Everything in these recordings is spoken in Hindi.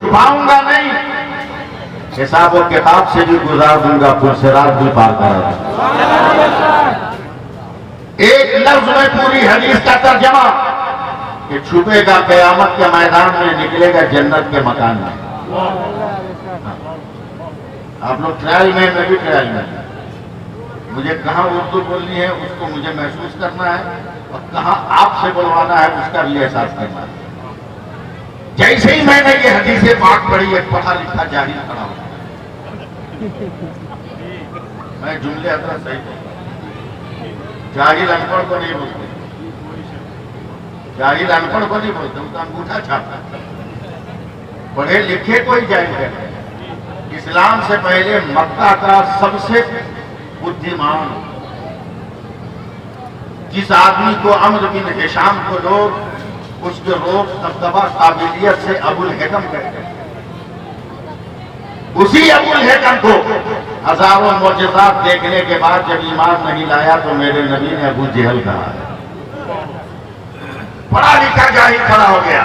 पाऊंगा नहीं, हिसाब और किताब से भी गुजार दूंगा, पुरसिरात भी पार करा। एक लफ्ज में पूरी हदीस का तर्जमा कि छुपेगा कयामत के मैदान में, निकलेगा जन्नत के मकान में। आप लोग ट्रायल में, मैं भी ट्रायल में। मुझे कहाँ उर्दू बोलनी है उसको मुझे महसूस करना है, और कहाँ आपसे बोलवाना है उसका भी एहसास करना है। जैसे ही मैंने ये हदीसे पाक पढ़ी, एक पढ़ा लिखा जाहिल खड़ा हो, मैं जुमले अदरा सही बोलता, जाहिल अनपढ़ को नहीं बोलते, जाहिल अनपढ़ को नहीं बोलते, उसका अंगूठा छापता, पढ़े लिखे को ही जाहिल कहते हैं। इस्लाम से पहले मक्का का सबसे बुद्धिमान, जिस आदमी को अम्र बिन हिशाम को लोग उसके रोब दबदबा काबिलियत से अबुल हेकम कहते हैं, उसी अबुल हेकम को हजारों मौजज़ात देखने के बाद जब ईमान नहीं लाया तो मेरे नबी ने अबू जहल कहा। पढ़ा लिखा जाहिल खड़ा हो गया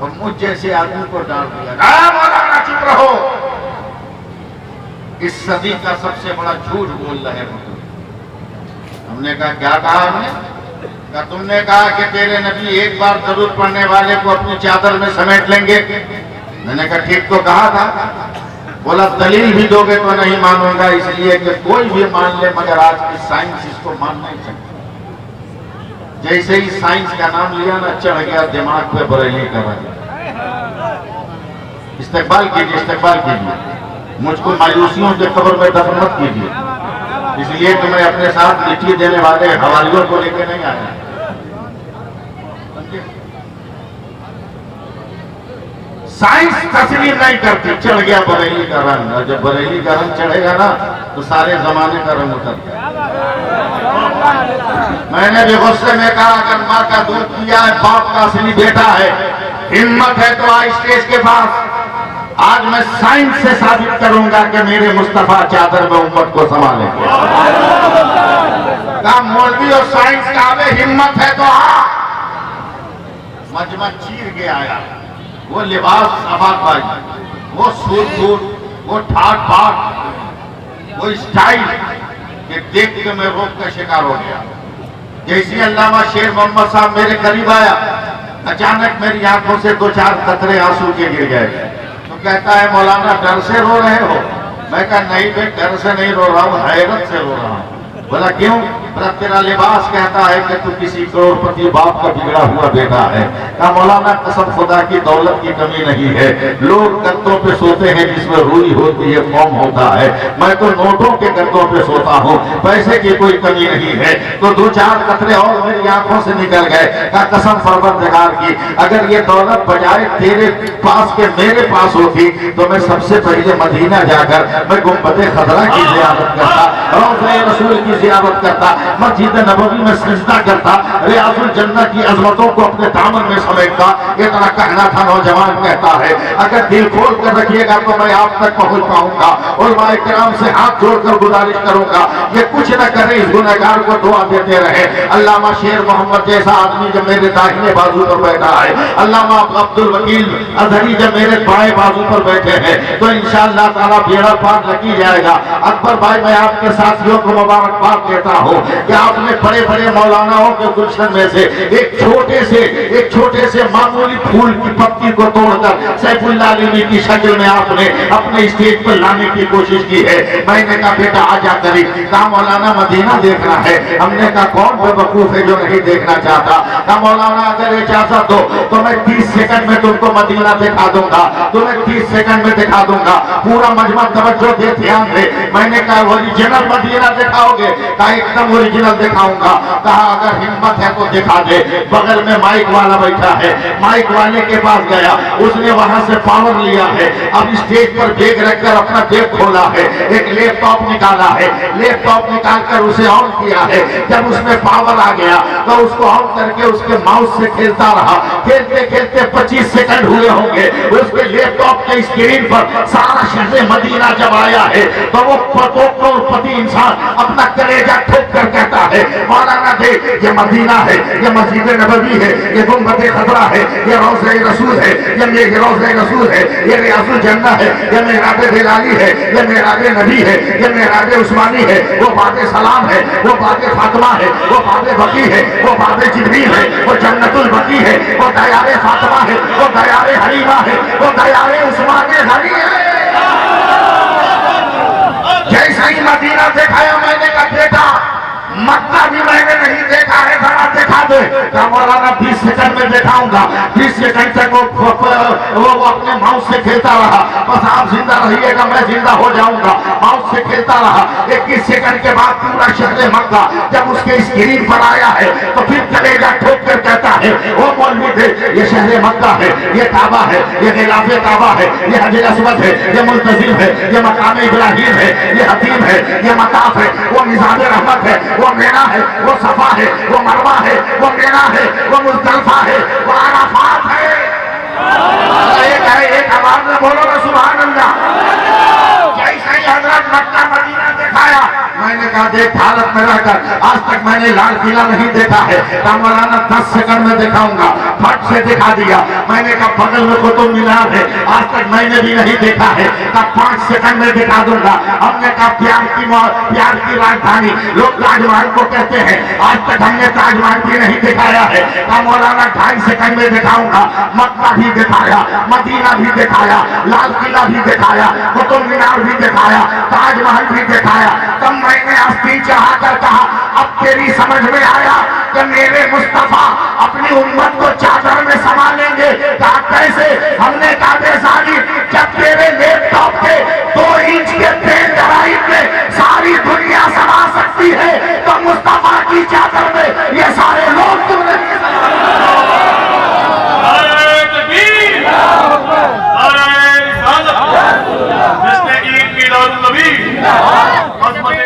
और मुझ जैसे आदमी को डांट दिया, मौलाना चुप रहो, इस सदी का सबसे बड़ा झूठ बोल रहे हो। हमने कहा क्या कहा? हमने कहा तुमने कहा कि तेरे नबी एक बार जरूर पढ़ने वाले को अपनी चादर में समेट लेंगे। मैंने कहा ठीक तो कहा था। बोला दलील भी दोगे तो नहीं मानूंगा, इसलिए कि कोई भी मान ले मगर आज की साइंस इसको मान नहीं सकती। जैसे ही साइंस का नाम लिया ना, चढ़ गया दिमाग पे बरेली का रंग। इस्तेकबाल कीजिए, इस्तेकबाल कीजिए, मुझको मायूसियों के कब्र में दफन मत कीजिए, इसलिए कि मैं अपने साथ मिट्टी देने वाले हवालियों को लेकर नहीं आया। साइंस तस्लीम नहीं करती, चढ़ गया बरेली का रंग, और जब बरेली का रंग चढ़ेगा ना तो सारे जमाने का रंग उतर गया। मैंने भी गुस्से में कहा अगर माँ का दूध पिया है बाप का असली बेटा है, हिम्मत है तो आ स्टेज के पास। आज मैं साइंस से साबित करूंगा कि मेरे मुस्तफा चादर में उम्मत को संभालेंगे। का मौलवी और साइंस का आवे, हिम्मत है तो आ। मजमा चीर के आया, वो लिबास अबाकबाजी, वो सूट, वो ठाट बाट, वो स्टाइल के देख के मैं रोग का शिकार हो गया। जैसे अल्लामा शेर मोहम्मद साहब मेरे करीब आया, अचानक मेरी आंखों से 2-4 कतरे आंसू के गिर गए। कहता है मौलाना डर से रो रहे हो? मैं कहा नहीं बे, डर से नहीं रो रहा हूँ, हैरत से रो रहा हूँ। बोला क्यों? बोला तेरा लिबास कहता है कि तू किसी करोड़पति बाप का बिगड़ा हुआ बेटा है। कहा मौलाना कसम खुदा की दौलत की कमी नहीं है, लोग गद्दों पे सोते हैं जिसमें रूई होती है, फॉर्म होता है, मैं तो नोटों के गद्दों पे सोता हूँ, पैसे की कोई कमी नहीं है। तो 2-4 कतरे और मेरी आंखों से निकल गए। कहा कसम परवरदिगार की अगर ये दौलत बजाय तेरे पास के मेरे पास होती तो मैं सबसे पहले मदीना जाकर मैं गुंबद खजरा की जियारत करता, रोज़े रसूल की जियारत करता, मस्जिद नबवी में सजदा करता, रियाजुल जन्नत की अजमतों को अपने दामन में समेटता। इतना कहना था नौजवान कहता है अगर दिल खोल कर रखिएगा तो मैं आप तक पहुंच पाऊंगा। उलमाए किराम से हाथ जोड़कर गुजारिश करूंगा ये कुछ न करे, इस गुनहगार को दुआ देते रहे। अल्लामा शेर मोहम्मद जैसा आदमी जब मेरे दाहिने बाजू पर बैठा है, अल्लामा अब्दुल वकील अजहरी जब मेरे बाएं बाजू पर बैठे हैं तो इंशाअल्लाह ताला बेड़ा पार लगी जाएगा। अकबर भाई मैं आपके साथियों को मुबारकबाद देता हूँ कि आपने बड़े बड़े मौलानाओं के गुलशन में से एक छोटे से मामूली फूल की पत्ती को तोड़कर सैफुल्लाह अली की शक्ल में आपने अपने स्टेज पर लाने की कोशिश की है। मैंने कहा बेटा आजा करीब। कहा मौलाना मदीना देखना है। हमने कहा कौन बेवकूफ है जो नहीं देखना चाहता। कहा मौलाना अगर इजाजत दो तो मैं 30 सेकंड में तुमको मदीना दिखा दूंगा, तुम्हें 30 सेकंड में दिखा दूंगा। पूरा मजमा तवज्जो दे, ध्यान दे। मैंने कहा ओरिजिनल मदीना दिखाओगे? कहा एकदम ओरिजिनल दिखाऊंगा। कहा अगर हिम्मत है तो दिखा दे। बगल में माइक वाला बैठा है, माइक वाले के पास गया, उसने वहां से पावर लिया है। अब स्टेज पर बैग रखकर अपना बैग खोला है, एक लैपटॉप निकाला है, लैपटॉप निकालकर उसे ऑन किया है। जब उसमें पावर आ गया तो उसको ऑन करके उसके माउस से खेलता रहा। खेलते खेलते 25 सेकंड हुए होंगे, उसके लैपटॉप के स्क्रीन पर सारा शहर मदीना जब आया है तो वो करोड़पति इंसान अपना कलेजा ठोक कर कहता है मौलाना देख ये मदीना है, ये मस्जिद नबवी है, ये गुंबद खतरा है, ये रोज़े रसूल है, ये रोज़े रसूल है, ये रियाजुल जन्नह है, ये मेहराब बिलाली है, ये मेहराब नबी है, ये मेहराब उस्मानी है, वो बाब सलाम है, वो बाब फातिमा है, वो बाब बकी है, वो बाब जिब्रील है, वो जन्नतुल बकी है, वो दयारे फातिमा है, वो दयारे हलीमा है, वो दयारे उस्मान गनी है। जैसे ही मदीना दिखाया मैंने कहा बेटा मक्का भी मैंने नहीं देखा है, जरा दिखा दे। मौलाना 20 सेकंड में दिखाऊंगा। 20 सेकंड तक वो अपने माउस से खेलता रहा, बस आप जिंदा रहिएगा मैं जिंदा हो जाऊंगा। माउस से खेलता रहा। 21 सेकंड के बाद पूरा शहर मक्का जब उसके स्क्रीन पर आया है तो फिर कलेजा ठोक कर कहता है वो मौलवी थे, ये शहर मक्का है, ये काबा है, ये गिलाफे काबा है, ये हजर अस्वद है, ये मुल्तजिम है, ये मकाम इब्राहिम है, ये हतीम है, ये मताफ है, वो निज़ाम रहमत है, वो मेना है, वो सफा है, वो मरवा है, वो मेना है, वो मुज़दलिफा है, वो अराफात है। एक आवाज में बोलो ना सुभान अल्लाह। जैसे ही हजरत मक्का मदीना दिखाया मैंने कहा देख भारत में रहकर आज तक मैंने लाल किला नहीं देखा है, मौलाना 10 सेकंड में दिखाऊंगा। फट से दिखा दिया। मैंने कहा बगल में कुतुब मीनार है, आज तक मैंने भी नहीं देखा है, तब 5 सेकंड में दिखा दूंगा। हमने कहा प्यार की राजधानी लोग ताजमहल को कहते हैं, आज तक हमने ताजमहल भी नहीं दिखाया है, तब मौलाना 2.5 सेकंड में दिखाऊंगा। मक्का भी दिखाया, मदीना भी दिखाया, लाल किला भी दिखाया, कुतुब मीनार भी दिखाया, ताजमहल भी दिखाया। तब मैंने अस्ती चढ़ाकर कहा अब तेरी समझ में आया कि मेरे मुस्तफा अपनी उम्मत को चादर में समा लेंगे। कहा कैसे? हमने कहा